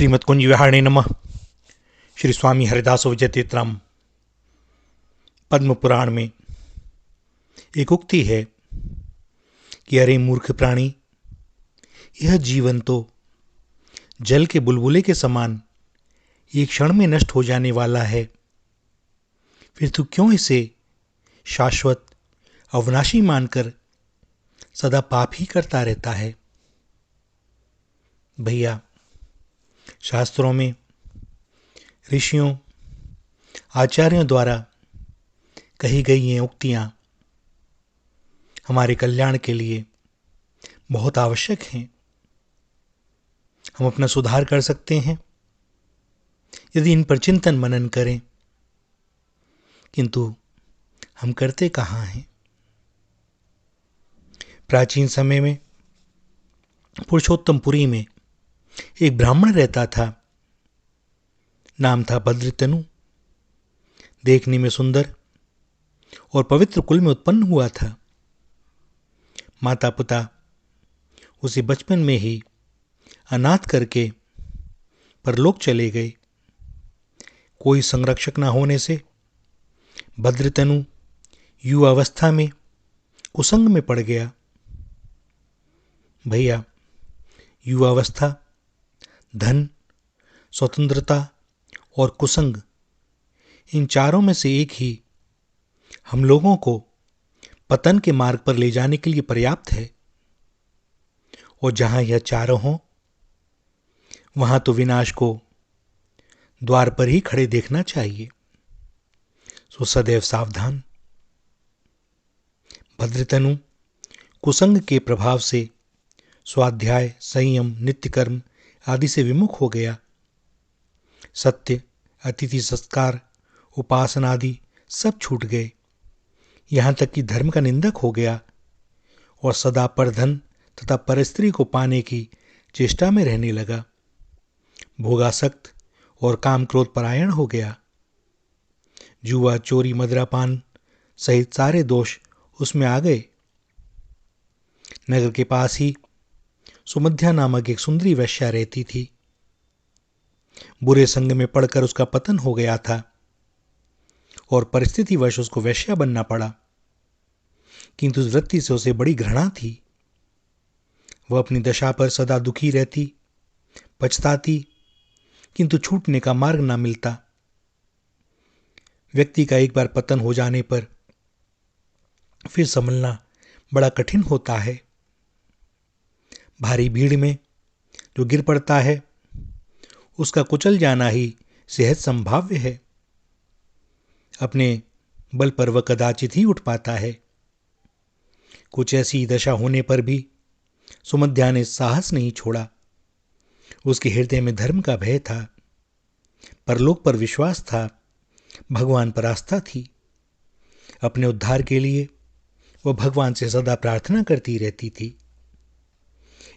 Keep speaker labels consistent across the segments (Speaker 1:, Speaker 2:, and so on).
Speaker 1: श्रीमद् कुंज विहारिणे नमः। श्री स्वामी हरिदास विजय तीर्थराम। पद्म पुराण में एक उक्ति है कि अरे मूर्ख प्राणी, यह जीवन तो जल के बुलबुले के समान एक क्षण में नष्ट हो जाने वाला है, फिर तू क्यों इसे शाश्वत अविनाशी मानकर सदा पाप ही करता रहता है। भैया, शास्त्रों में ऋषियों आचार्यों द्वारा कही गई ये उक्तियां हमारे कल्याण के लिए बहुत आवश्यक हैं। हम अपना सुधार कर सकते हैं यदि इन पर चिंतन मनन करें, किंतु हम करते कहाँ हैं। प्राचीन समय में पुरुषोत्तमपुरी में एक ब्राह्मण रहता था। नाम था भद्रतनु। देखने में सुंदर और पवित्र कुल में उत्पन्न हुआ था। माता पिता उसे बचपन में ही अनाथ करके परलोक चले गए। कोई संरक्षक न होने से भद्रतनु युवावस्था में कुसंग में पड़ गया। भैया, युवावस्था धन, स्वतंत्रता और कुसंग, इन चारों में से एक ही हम लोगों को पतन के मार्ग पर ले जाने के लिए पर्याप्त है। और जहां यह चारों हों वहां तो विनाश को द्वार पर ही खड़े देखना चाहिए। सो सदैव सावधान। भद्रतनु कुसंग के प्रभाव से स्वाध्याय, संयम, नित्य कर्म आदि से विमुख हो गया। सत्य, अतिथि सत्कार, उपासना आदि सब छूट गए। यहां तक कि धर्म का निंदक हो गया और सदा परधन तथा परस्त्री को पाने की चेष्टा में रहने लगा। भोगासक्त और काम क्रोध परायण हो गया। जुआ, चोरी, मदिरापान सहित सारे दोष उसमें आ गए। नगर के पास ही सुमध्या नामक एक सुंदरी वैश्या रहती थी। बुरे संग में पड़कर उसका पतन हो गया था और परिस्थितिवश उसको वैश्या बनना पड़ा। किंतु उस वृत्ति से उसे बड़ी घृणा थी। वह अपनी दशा पर सदा दुखी रहती, पछताती, किंतु छूटने का मार्ग ना मिलता। व्यक्ति का एक बार पतन हो जाने पर फिर संभलना बड़ा कठिन होता है। भारी भीड़ में जो गिर पड़ता है उसका कुचल जाना ही सहज संभाव्य है। अपने बल पर वह कदाचित ही उठ पाता है। कुछ ऐसी दशा होने पर भी सुमध्या ने साहस नहीं छोड़ा। उसके हृदय में धर्म का भय था, परलोक पर विश्वास था, भगवान पर आस्था थी। अपने उद्धार के लिए वह भगवान से सदा प्रार्थना करती रहती थी।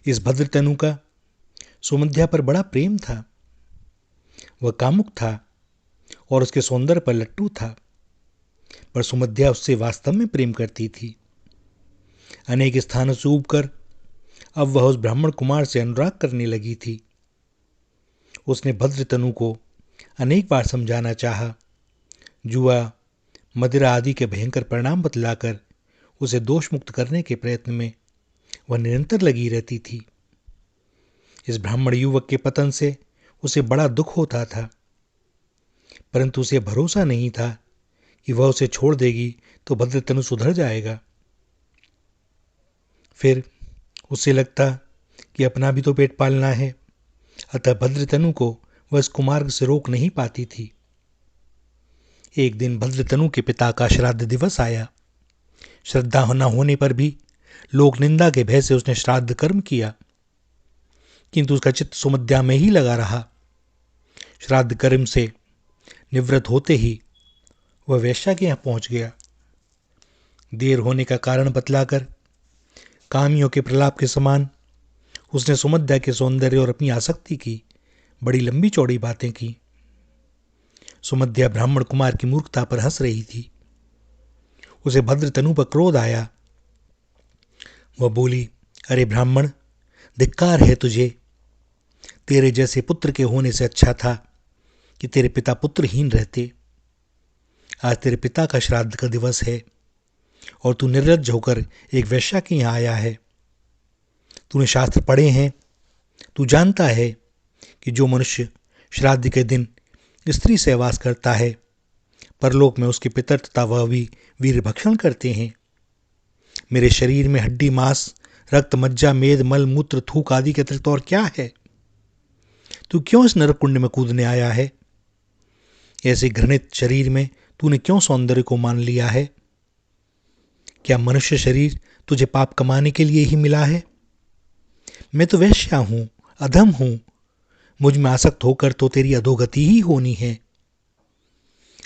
Speaker 1: इस भद्रतनु का सुमध्या पर बड़ा प्रेम था। वह कामुक था और उसके सौंदर्य पर लट्टू था, पर सुमध्या उससे वास्तव में प्रेम करती थी। अनेक स्थानों से ऊबकर अब वह उस ब्राह्मण कुमार से अनुराग करने लगी थी। उसने भद्रतनु को अनेक बार समझाना चाहा। जुआ, मदिरा आदि के भयंकर परिणाम बतलाकर उसे दोष मुक्त करने के प्रयत्न में वह निरंतर लगी रहती थी। इस ब्राह्मण युवक के पतन से उसे बड़ा दुख होता था, परंतु उसे भरोसा नहीं था कि वह उसे छोड़ देगी तो भद्रतनु सुधर जाएगा। फिर उसे लगता कि अपना भी तो पेट पालना है, अतः भद्रतनु को वह इस कुमार्ग से रोक नहीं पाती थी। एक दिन भद्रतनु के पिता का श्राद्ध दिवस आया। श्रद्धा न होने पर भी लोक निंदा के भय से उसने श्राद्ध कर्म किया, किंतु उसका चित्त सुमध्या में ही लगा रहा। श्राद्ध कर्म से निवृत्त होते ही वह वैश्या के यहां पहुंच गया। देर होने का कारण बतलाकर कामियों के प्रलाप के समान उसने सुमध्या के सौंदर्य और अपनी आसक्ति की बड़ी लंबी चौड़ी बातें की। सुमध्या ब्राह्मण कुमार की मूर्खता पर हंस रही थी। उसे भद्रतनु पर क्रोध आया। वह बोली, अरे ब्राह्मण, धिक्कार है तुझे। तेरे जैसे पुत्र के होने से अच्छा था कि तेरे पिता पुत्रहीन रहते। आज तेरे पिता का श्राद्ध का दिवस है और तू निर्लज्ज होकर एक वेश्या के यहाँ आया है। तूने शास्त्र पढ़े हैं, तू जानता है कि जो मनुष्य श्राद्ध के दिन स्त्री सहवास करता है, परलोक में उसके पितर तथा वह भी वीर भक्षण करते हैं। मेरे शरीर में हड्डी, मांस, रक्त, मज्जा, मेद, मल, मूत्र, थूक आदि के अतिरिक्त और क्या है? तू क्यों इस नरक कुंड में कूदने आया है? ऐसे घृणित शरीर में तूने क्यों सौंदर्य को मान लिया है? क्या मनुष्य शरीर तुझे पाप कमाने के लिए ही मिला है? मैं तो वैश्या हूं, अधम हूं। मुझ में आसक्त होकर तो तेरी अधोगति ही होनी है।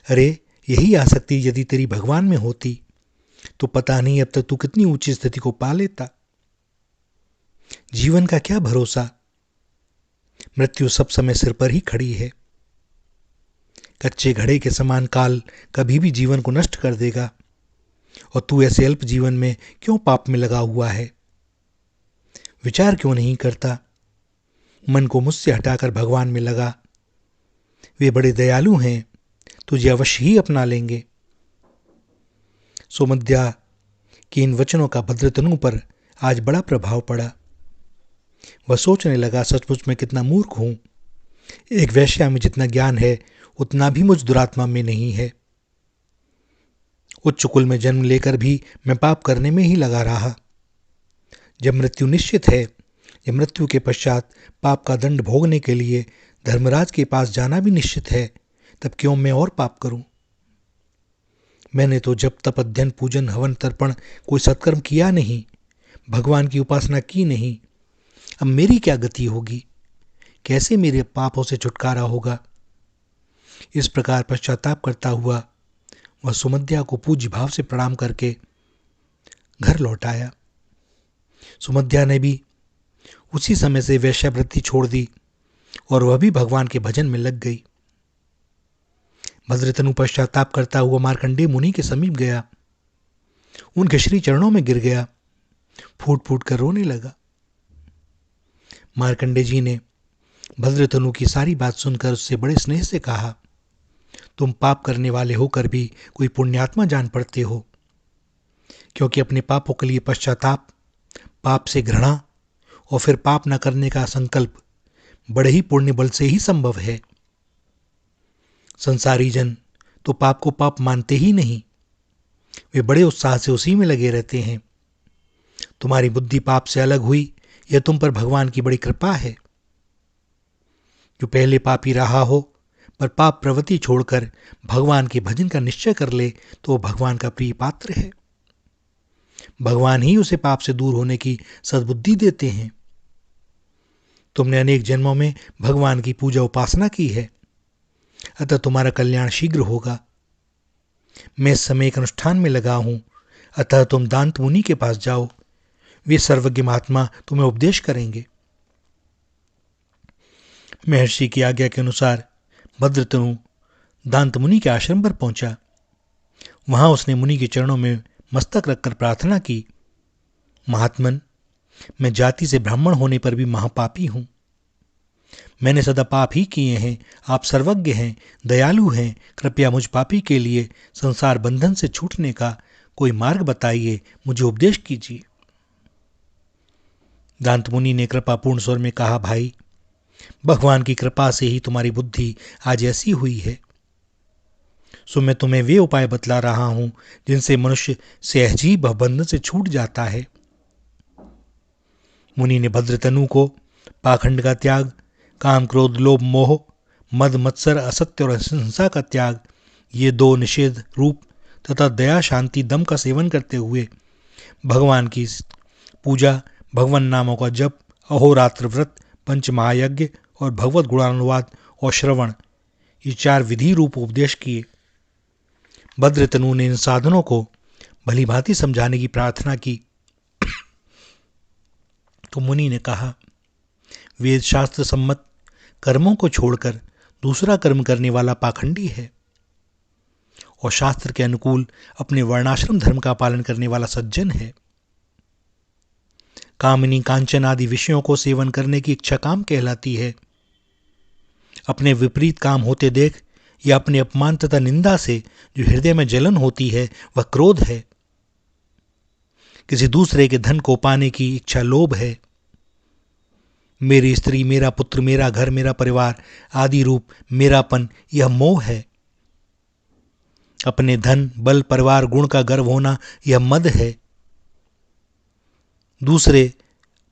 Speaker 1: अरे, यही आसक्ति यदि तेरी भगवान में होती तो पता नहीं अब तक तू कितनी ऊंची स्थिति को पा लेता। जीवन का क्या भरोसा? मृत्यु सब समय सिर पर ही खड़ी है। कच्चे घड़े के समान काल कभी भी जीवन को नष्ट कर देगा और तू ऐसे अल्प जीवन में क्यों पाप में लगा हुआ है? विचार क्यों नहीं करता? मन को मुझसे हटाकर भगवान में लगा। वे बड़े दयालु हैं, तुझे अवश्य ही अपना लेंगे। सुमध्या के इन वचनों का भद्रतनु पर आज बड़ा प्रभाव पड़ा। वह सोचने लगा, सचमुच में कितना मूर्ख हूं। एक वेश्या में जितना ज्ञान है उतना भी मुझ दुरात्मा में नहीं है। उच्च कुल में जन्म लेकर भी मैं पाप करने में ही लगा रहा। जब मृत्यु निश्चित है, जब मृत्यु के पश्चात पाप का दंड भोगने के लिए धर्मराज के पास जाना भी निश्चित है, तब क्यों मैं और पाप करूं? मैंने तो जब तप, अध्ययन, पूजन, हवन, तर्पण कोई सत्कर्म किया नहीं, भगवान की उपासना की नहीं। अब मेरी क्या गति होगी? कैसे मेरे पापों से छुटकारा होगा? इस प्रकार पश्चाताप करता हुआ वह सुमध्या को पूज्य भाव से प्रणाम करके घर लौट आया। सुमध्या ने भी उसी समय से वेश्यावृत्ति छोड़ दी और वह भी भगवान के भजन में लग गई। भद्रतनु पश्चाताप करता हुआ मार्कंडेय मुनि के समीप गया, उनके श्री चरणों में गिर गया, फूट फूट कर रोने लगा। मार्कंडेय जी ने भद्रतनु की सारी बात सुनकर उससे बड़े स्नेह से कहा, तुम पाप करने वाले होकर भी कोई पुण्यात्मा जान पड़ते हो, क्योंकि अपने पापों के लिए पश्चाताप, पाप से घृणा और फिर पाप न करने का संकल्प बड़े ही पुण्य बल से ही संभव है। संसारी जन तो पाप को पाप मानते ही नहीं, वे बड़े उत्साह से उसी में लगे रहते हैं। तुम्हारी बुद्धि पाप से अलग हुई, यह तुम पर भगवान की बड़ी कृपा है। जो पहले पापी रहा हो पर पाप प्रवृत्ति छोड़कर भगवान के भजन का निश्चय कर ले तो वो भगवान का प्रिय पात्र है। भगवान ही उसे पाप से दूर होने की सद्बुद्धि देते हैं। तुमने अनेक जन्मों में भगवान की पूजा उपासना की है, अतः तुम्हारा कल्याण शीघ्र होगा। मैं इस समय एक अनुष्ठान में लगा हूं, अतः तुम दांत मुनि के पास जाओ, वे सर्वज्ञ महात्मा तुम्हें उपदेश करेंगे। महर्षि की आज्ञा के अनुसार भद्रतनु दांत मुनि के आश्रम पर पहुंचा। वहां उसने मुनि के चरणों में मस्तक रखकर प्रार्थना की, महात्मन, मैं जाति से ब्राह्मण होने पर भी महापापी हूं। मैंने सदा पाप ही किए हैं। आप सर्वज्ञ हैं, दयालु हैं, कृपया मुझ पापी के लिए संसार बंधन से छूटने का कोई मार्ग बताइए, मुझे उपदेश कीजिए। दांत मुनि ने कृपापूर्ण स्वर में कहा, भाई, भगवान की कृपा से ही तुम्हारी बुद्धि आज ऐसी हुई है। सो मैं तुम्हें वे उपाय बतला रहा हूं जिनसे मनुष्य सहज ही बंधन से छूट जाता है। मुनि ने भद्रतनु को पाखंड का त्याग, काम, क्रोध, लोभ, मोह, मद, मत्सर, असत्य और हिंसा का त्याग, ये दो निषेध रूप तथा दया, शांति, दम का सेवन करते हुए भगवान की पूजा, भगवान नामों का जप, अहोरात्र व्रत, पंच महायज्ञ और भगवत गुणानुवाद और श्रवण, ये 4 विधि रूप उपदेश किए। भद्रतनु ने इन साधनों को भली भांति समझाने की प्रार्थना की तो मुनि ने कहा, वेद शास्त्र सम्मत कर्मों को छोड़कर दूसरा कर्म करने वाला पाखंडी है और शास्त्र के अनुकूल अपने वर्णाश्रम धर्म का पालन करने वाला सज्जन है। कामिनी, कांचन आदि विषयों को सेवन करने की इच्छा काम कहलाती है अपने विपरीत काम होते देख या अपने अपमान तथा निंदा से जो हृदय में जलन होती है वह क्रोध है। किसी दूसरे के धन को पाने की इच्छा लोभ है। मेरी स्त्री, मेरा पुत्र, मेरा घर, मेरा परिवार आदि रूप मेरापन यह मोह है। अपने धन, बल, परिवार, गुण का गर्व होना यह मद है। दूसरे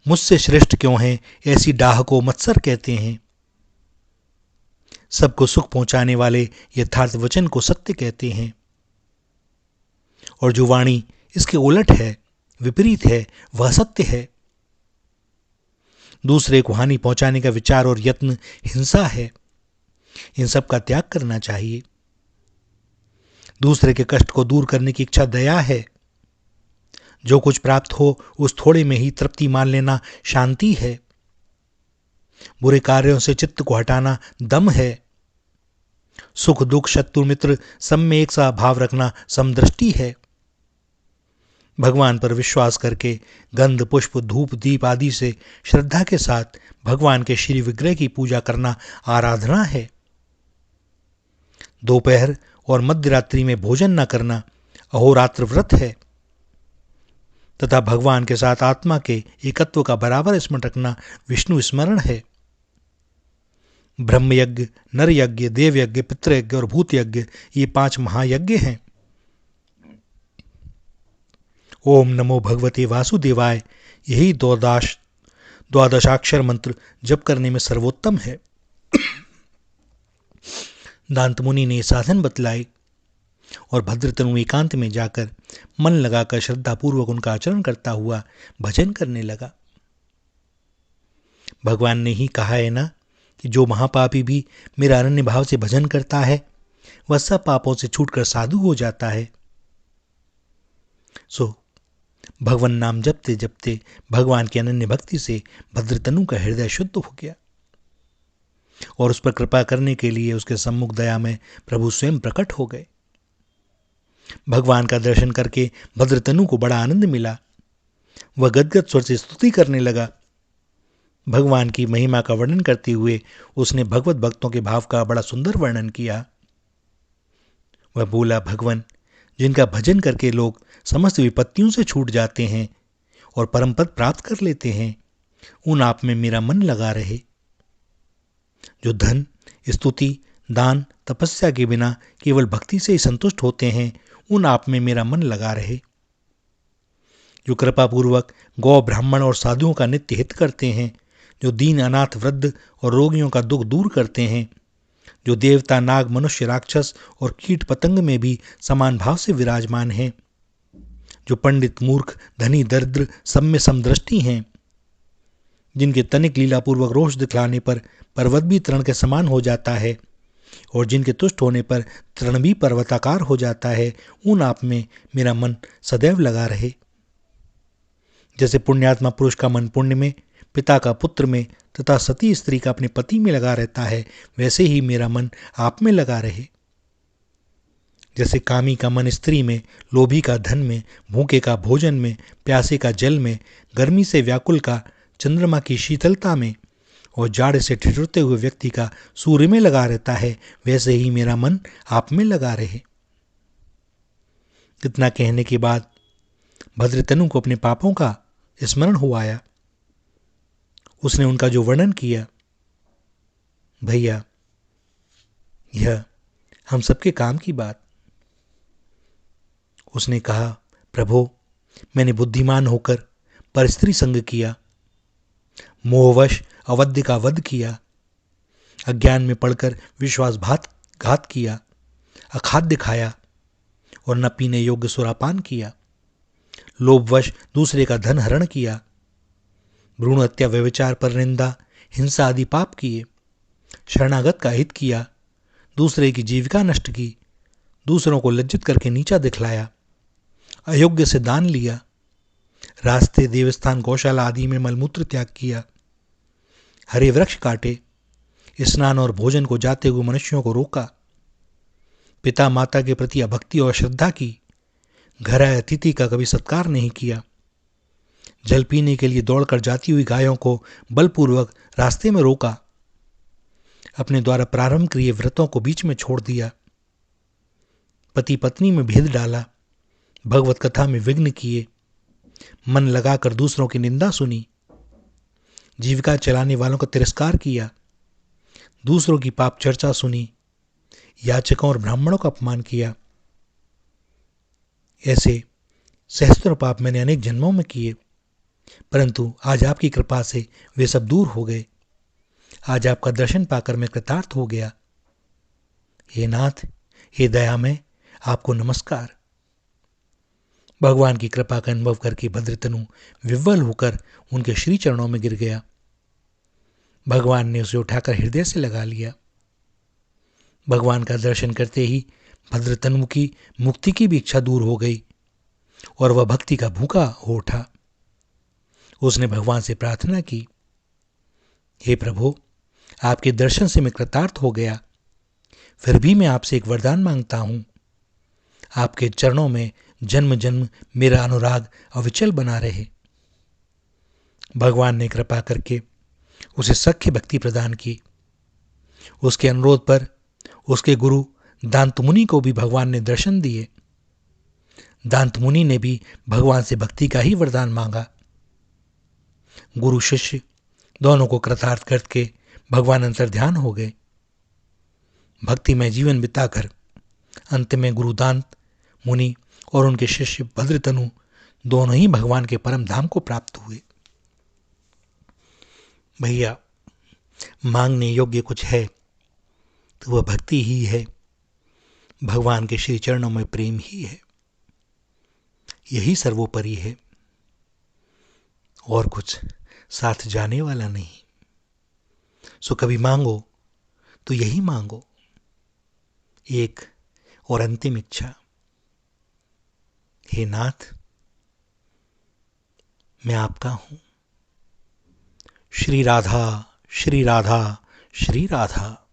Speaker 1: मुझसे श्रेष्ठ क्यों हैं, ऐसी डाह को मत्सर कहते हैं। सबको सुख पहुंचाने वाले यथार्थ वचन को सत्य कहते हैं। और जो वाणी इसके उलट है, विपरीत है, वह सत्य है। दूसरे को हानि पहुंचाने का विचार और यत्न हिंसा है। इन सब का त्याग करना चाहिए। दूसरे के कष्ट को दूर करने की इच्छा दया है। जो कुछ प्राप्त हो उस थोड़े में ही तृप्ति मान लेना शांति है। बुरे कार्यों से चित्त को हटाना दम है। सुख दुख, शत्रु मित्र सब में एक सा भाव रखना समदृष्टि है। भगवान पर विश्वास करके गंध, पुष्प, धूप, दीप आदि से श्रद्धा के साथ भगवान के श्री विग्रह की पूजा करना आराधना है। दोपहर और मध्य रात्रि में भोजन न करना अहोरात्र व्रत है तथा भगवान के साथ आत्मा के एकत्व का बराबर स्मरण रखना विष्णु स्मरण है। ब्रह्म यज्ञ, नर यज्ञ, देव यज्ञ, पितृ यज्ञ और भूत यज्ञ ये 5 महायज्ञ हैं। ओम नमो भगवते वासुदेवाय यही द्वादशाक्षर मंत्र जप करने में सर्वोत्तम है। दांत मुनि ने साधन बतलाई और भद्रतनु एकांत में जाकर मन लगाकर श्रद्धापूर्वक उनका आचरण करता हुआ भजन करने लगा। भगवान ने ही कहा है ना कि जो महापापी भी मेरा अनन्य भाव से भजन करता है वह सब पापों से छूटकर साधु हो जाता है। सो भगवान नाम जपते जपते भगवान की अनन्य भक्ति से भद्रतनु का हृदय शुद्ध हो गया और उस पर कृपा करने के लिए उसके सम्मुख दया में प्रभु स्वयं प्रकट हो गए। भगवान का दर्शन करके भद्रतनु को बड़ा आनंद मिला। वह गदगद स्वर से स्तुति करने लगा। भगवान की महिमा का वर्णन करते हुए उसने भगवत भक्तों के भाव का बड़ा सुंदर वर्णन किया। वह बोला, भगवान, जिनका भजन करके लोग समस्त विपत्तियों से छूट जाते हैं और परम पद प्राप्त कर लेते हैं, उन आप में मेरा मन लगा रहे। जो धन, स्तुति, दान, तपस्या के बिना केवल भक्ति से ही संतुष्ट होते हैं, उन आप में मेरा मन लगा रहे। जो कृपा पूर्वक गौ, ब्राह्मण और साधुओं का नित्य हित करते हैं, जो दीन, अनाथ, वृद्ध और रोगियों का दुख दूर करते हैं, जो देवता, नाग, मनुष्य, राक्षस और कीट पतंग में भी समान भाव से विराजमान हैं, जो पंडित, मूर्ख, धनी, दरिद्र सब में समदृष्टि हैं, जिनके तनिक लीलापूर्वक रोष दिखलाने पर पर्वत भी तृण के समान हो जाता है और जिनके तुष्ट होने पर तृण भी पर्वताकार हो जाता है, उन आप में मेरा मन सदैव लगा रहे। जैसे पुण्यात्मा पुरुष का मन पुण्य में, पिता का पुत्र में तथा सती स्त्री का अपने पति में लगा रहता है, वैसे ही मेरा मन आप में लगा रहे। जैसे कामी का मन स्त्री में, लोभी का धन में, भूखे का भोजन में, प्यासे का जल में, गर्मी से व्याकुल का चंद्रमा की शीतलता में और जाड़ से ठिठुरते हुए व्यक्ति का सूर्य में लगा रहता है, वैसे ही मेरा मन आप में लगा रहे। इतना कहने के बाद भद्रतनु को अपने पापों का स्मरण हो आया। उसने उनका जो वर्णन किया, भैया यह हम सबके काम की बात। उसने कहा, प्रभु, मैंने बुद्धिमान होकर परस्त्री संग किया, मोहवश अवध्य का वध किया, अज्ञान में पड़कर विश्वासघात किया, अखाद्य खाया और न पीने योग्य सुरापान किया, लोभवश दूसरे का धन हरण किया, भ्रूण हत्या, व्यभिचार, परनिंदा, हिंसा आदि पाप किए, शरणागत का हित किया, दूसरे की जीविका नष्ट की, दूसरों को लज्जित करके नीचा दिखलाया, अयोग्य से दान लिया, रास्ते, देवस्थान, गौशाला आदि में मलमूत्र त्याग किया, हरे वृक्ष काटे, स्नान और भोजन को जाते हुए मनुष्यों को रोका, पिता माता के प्रति अभक्ति और श्रद्धा की, घर आए अतिथि का कभी सत्कार नहीं किया, जल पीने के लिए दौड़कर जाती हुई गायों को बलपूर्वक रास्ते में रोका, अपने द्वारा प्रारंभ किए व्रतों को बीच में छोड़ दिया, पति पत्नी में भेद डाला, भगवत कथा में विघ्न किए, मन लगाकर दूसरों की निंदा सुनी, जीविका चलाने वालों का तिरस्कार किया, दूसरों की पाप चर्चा सुनी, याचकों और ब्राह्मणों का अपमान किया। ऐसे सहस्त्र पाप मैंने अनेक जन्मों में किए, परंतु आज आपकी कृपा से वे सब दूर हो गए। आज आपका दर्शन पाकर मैं कृतार्थ हो गया। हे नाथ, हे दयामय, आपको नमस्कार। भगवान की कृपा का अनुभव करके भद्रतनु विह्वल होकर उनके श्री चरणों में गिर गया। भगवान ने उसे उठाकर हृदय से लगा लिया। भगवान का दर्शन करते ही भद्रतनु की मुक्ति की भी इच्छा दूर हो गई और वह भक्ति का भूखा हो उठा। उसने भगवान से प्रार्थना की, हे प्रभु, आपके दर्शन से मैं कृतार्थ हो गया, फिर भी मैं आपसे एक वरदान मांगता हूं। आपके चरणों में जन्म जन्म मेरा अनुराग अविचल बना रहे। भगवान ने कृपा करके उसे सख्य भक्ति प्रदान की। उसके अनुरोध पर उसके गुरु दांतमुनि को भी भगवान ने दर्शन दिए। दांतमुनि ने भी भगवान से भक्ति का ही वरदान मांगा। गुरु शिष्य दोनों को कृतार्थ करके भगवान अंतर्ध्यान हो गए। भक्ति में जीवन बिताकर अंत में गुरु दांत मुनि और उनके शिष्य भद्रतनु दोनों ही भगवान के परम धाम को प्राप्त हुए। भैया, मांगने योग्य कुछ है तो वह भक्ति ही है, भगवान के श्री चरणों में प्रेम ही है, यही सर्वोपरि है, और कुछ साथ जाने वाला नहीं। सो कभी मांगो तो यही मांगो, एक और अंतिम इच्छा। हे नाथ, मैं आपका हूं। श्री राधा, श्री राधा, श्री राधा।